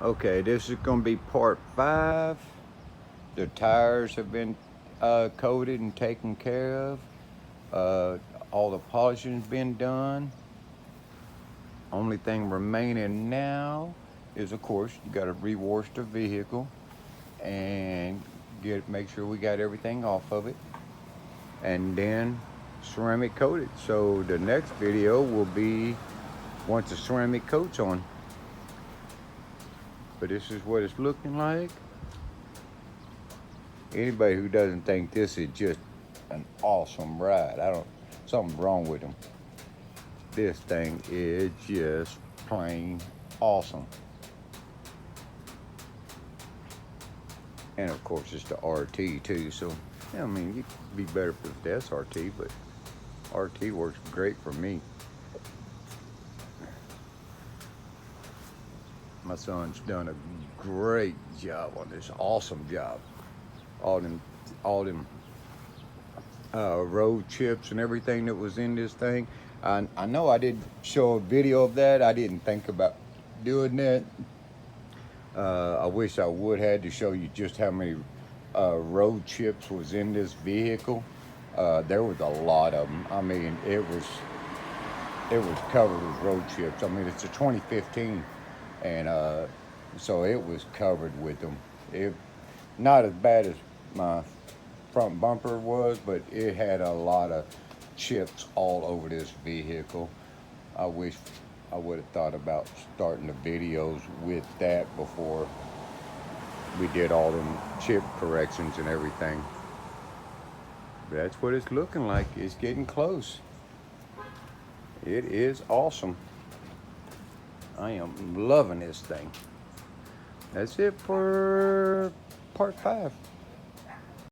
Okay, this is going to be part 5. The tires have been coated and taken care of. All the polishing's been done. Only thing remaining now is, of course, you got to rewash the vehicle and make sure we got everything off of it, and then ceramic coat it. So the next video will be once the ceramic coat's on. But this is what it's looking like. Anybody who doesn't think this is just an awesome ride, something's wrong with them. This thing is just plain awesome. And of course it's the RT too, so yeah, I mean, it could be better if it was the SRT, but RT works great for me. My son's done a great job on this, awesome job. All them road chips and everything that was in this thing. I know I did show a video of that. I didn't think about doing that. I wish I would had to show you just how many road chips was in this vehicle. There was a lot of them. I mean, it was covered with road chips. I mean, it's a 2015, and so it was covered with them. Not as bad as my front bumper was, but it had a lot of chips all over this vehicle. I wish I would have thought about starting the videos with that before we did all them chip corrections and everything. But that's what it's looking like. It's getting close. It is awesome. I am loving this thing. That's it for part 5.